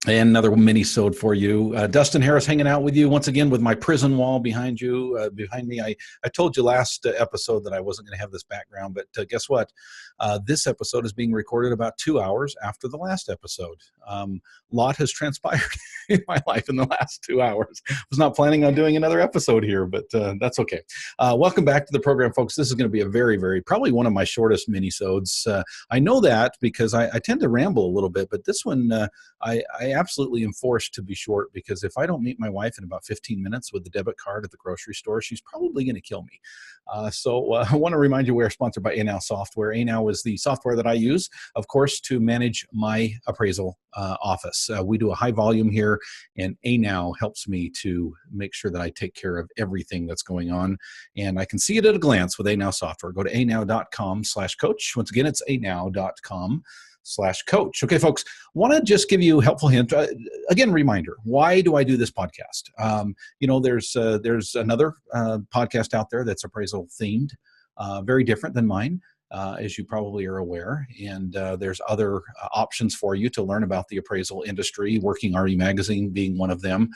And another mini-sode for you. Dustin Harris hanging out with you once again with my prison wall behind you, behind me. I told you last episode that I wasn't going to have this background, but guess what? This episode is being recorded about 2 hours after the last episode. A lot has transpired in my life in the last 2 hours. I was not planning on doing another episode here, but that's okay. Welcome back to the program, folks. This is going to be a very, probably one of my shortest mini-sodes. I know that because I tend to ramble a little bit, but this one, I absolutely am forced to be short because if I don't meet my wife in about 15 minutes with the debit card at the grocery store, she's probably going to kill me. So I want to remind you we're sponsored by ANOW Software. ANOW is the software that I use, of course, to manage my appraisal office. We do a high volume here, and ANOW helps me to make sure that I take care of everything that's going on. And I can see it at a glance with ANOW Software. Go to anow.com/coach. Once again, it's anow.com/coach. Okay, folks, want to just give you a helpful hint. Again, reminder, why do I do this podcast? There's another podcast out there that's appraisal themed, very different than mine, as you probably are aware. And there's other options for you to learn about the appraisal industry, Working RE Magazine being one of them,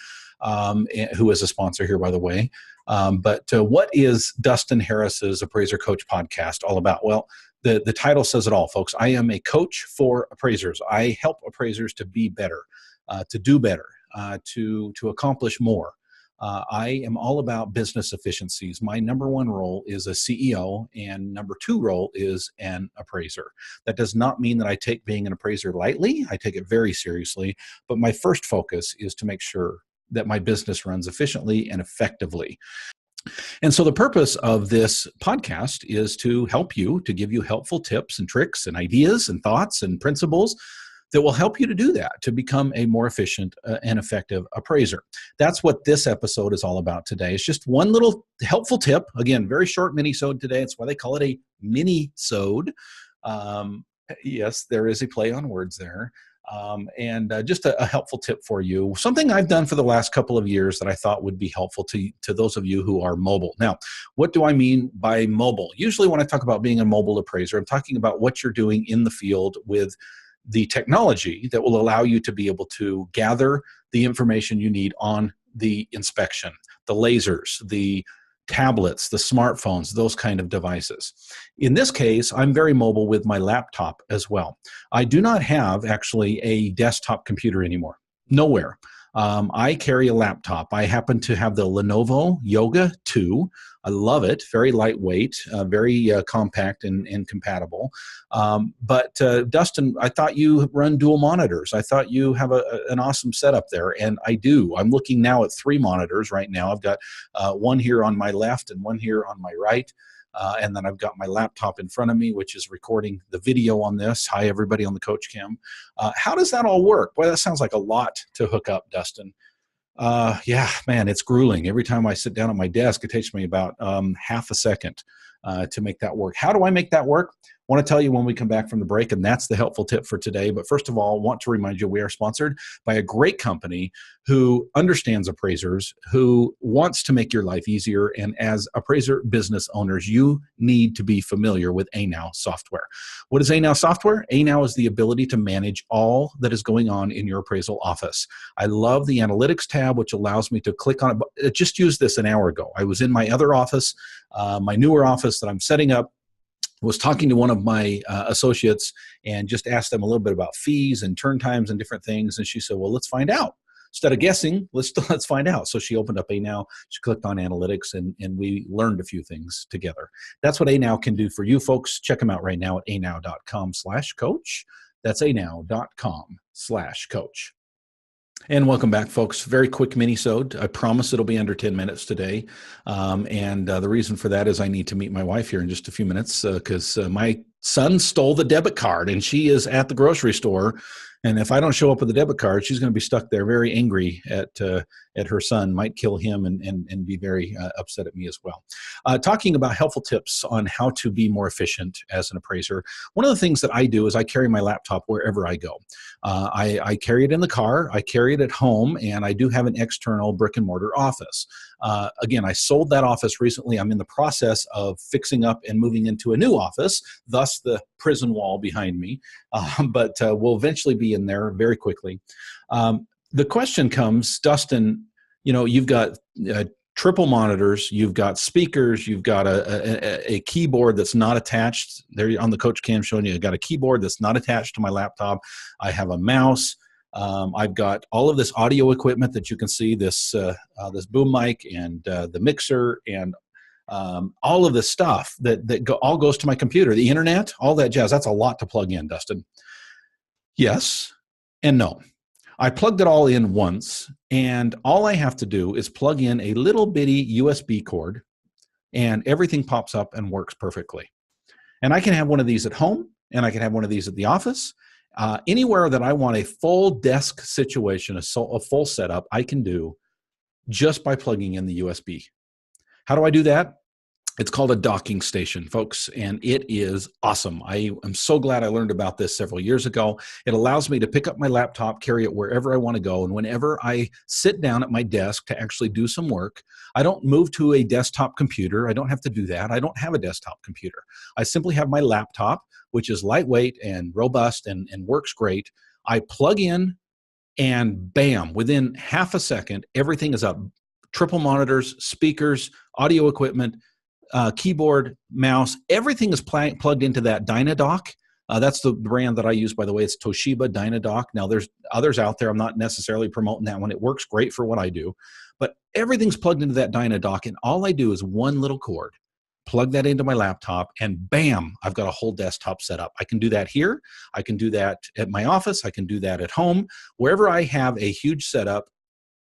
who is a sponsor here, by the way. But what is Dustin Harris's Appraiser Coach podcast all about? Well, the title says it all, folks. I am a coach for appraisers. I help appraisers to be better, to do better, to accomplish more. I am all about business efficiencies. My number one role is a CEO, and number two role is an appraiser. That does not mean that I take being an appraiser lightly. I take it very seriously, but my first focus is to make sure that my business runs efficiently and effectively. And so the purpose of this podcast is to help you, to give you helpful tips and tricks and ideas and thoughts and principles that will help you to do that, to become a more efficient and effective appraiser. That's what this episode is all about today. It's just one little helpful tip. Again, very short mini-sode today. It's why they call it a mini-sode. Yes, there is a play on words there. And just a helpful tip for you, something I've done for the last couple of years that I thought would be helpful to those of you who are mobile. Now, what do I mean by mobile? Usually when I talk about being a mobile appraiser, I'm talking about what you're doing in the field with the technology that will allow you to be able to gather the information you need on the inspection, the lasers, the tablets, the smartphones, those kind of devices. In this case, I'm very mobile with my laptop as well. I do not have actually a desktop computer anymore. Nowhere. I carry a laptop. I happen to have the Lenovo Yoga 2. I love it. Very lightweight, very compact and compatible. But Dustin, I thought you run dual monitors. I thought you have an awesome setup there, and I do. I'm looking now at 3 monitors right now. I've got one here on my left and one here on my right. And then I've got my laptop in front of me, which is recording the video on this. Hi, everybody on the Coach Cam. How does that all work? Boy, that sounds like a lot to hook up, Dustin. Yeah, man, it's grueling. Every time I sit down at my desk, it takes me about half a second to make that work. How do I make that work? I want to tell you when we come back from the break, and that's the helpful tip for today. But first of all, I want to remind you we are sponsored by a great company who understands appraisers, who wants to make your life easier. And as appraiser business owners, you need to be familiar with ANOW Software. What is ANOW Software? ANOW is the ability to manage all that is going on in your appraisal office. I love the analytics tab, which allows me to click on it. I just used this an hour ago. I was in my other office, my newer office that I'm setting up. Was talking to one of my associates and just asked them a little bit about fees and turn times and different things. And she said, well, let's find out. Instead of guessing, let's find out. So she opened up ANOW, she clicked on analytics, and we learned a few things together. That's what ANOW can do for you folks. Check them out right now at anow.com/coach. That's anow.com/coach. And welcome back, folks. Very quick mini-sode. I promise it'll be under 10 minutes today. The reason for that is I need to meet my wife here in just a few minutes because my son stole the debit card and she is at the grocery store. And if I don't show up with the debit card, she's going to be stuck there very angry at at her son might kill him and be very upset at me as well. Talking about helpful tips on how to be more efficient as an appraiser, one of the things that I do is I carry my laptop wherever I go. I carry it in the car, I carry it at home, and I do have an external brick and mortar office. Again, I sold that office recently. I'm in the process of fixing up and moving into a new office, thus the prison wall behind me, but we'll eventually be in there very quickly. The question comes, Dustin, you've got triple monitors, you've got speakers, you've got a keyboard that's not attached. There on the coach cam showing you, I've got a keyboard that's not attached to my laptop. I have a mouse. I've got all of this audio equipment that you can see, this boom mic and the mixer and all of this stuff that all goes to my computer, the internet, all that jazz. That's a lot to plug in, Dustin. Yes and no. I plugged it all in once, and all I have to do is plug in a little bitty USB cord, and everything pops up and works perfectly. And I can have one of these at home, and I can have one of these at the office. Anywhere that I want a full desk situation, a full setup, I can do just by plugging in the USB. How do I do that? It's called a docking station, folks, and it is awesome. I am so glad I learned about this several years ago. It allows me to pick up my laptop, carry it wherever I want to go, and whenever I sit down at my desk to actually do some work, I don't move to a desktop computer. I don't have to do that. I don't have a desktop computer. I simply have my laptop, which is lightweight and robust and works great. I plug in, and bam, within half a second, everything is up. Triple monitors, speakers, audio equipment, keyboard, mouse, everything is plugged into that Dynadock. That's the brand that I use, by the way. It's Toshiba Dynadock. Now, there's others out there. I'm not necessarily promoting that one. It works great for what I do. But everything's plugged into that Dynadock, and all I do is one little cord, plug that into my laptop, and bam, I've got a whole desktop set up. I can do that here. I can do that at my office. I can do that at home. Wherever I have a huge setup,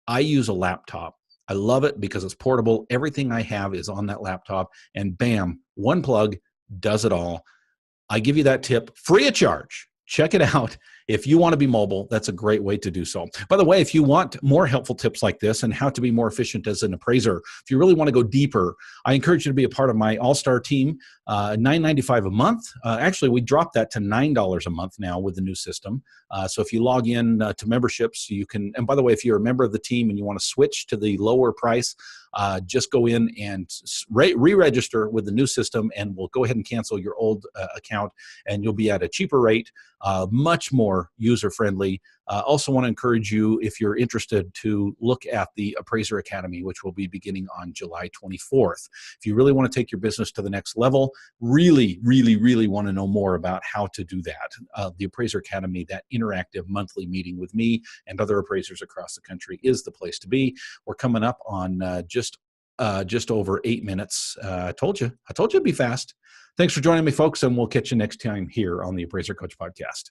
I use a laptop. I love it because it's portable. Everything I have is on that laptop, and bam, one plug does it all. I give you that tip free of charge. Check it out. If you want to be mobile, that's a great way to do so. By the way, if you want more helpful tips like this and how to be more efficient as an appraiser, if you really want to go deeper, I encourage you to be a part of my all-star team, $9.95 a month. Actually, we dropped that to $9 a month now with the new system. So if you log in to memberships, you can, and by the way, if you're a member of the team and you want to switch to the lower price, just go in and re-register with the new system, and we'll go ahead and cancel your old account, and you'll be at a cheaper rate, much more user-friendly. Also want to encourage you, if you're interested, to look at the Appraiser Academy, which will be beginning on July 24th. If you really want to take your business to the next level, really, really, really want to know more about how to do that, the Appraiser Academy, that interactive monthly meeting with me and other appraisers across the country, is the place to be. We're coming up on just over 8 minutes. I told you it'd be fast. Thanks for joining me, folks, and we'll catch you next time here on the Appraiser Coach Podcast.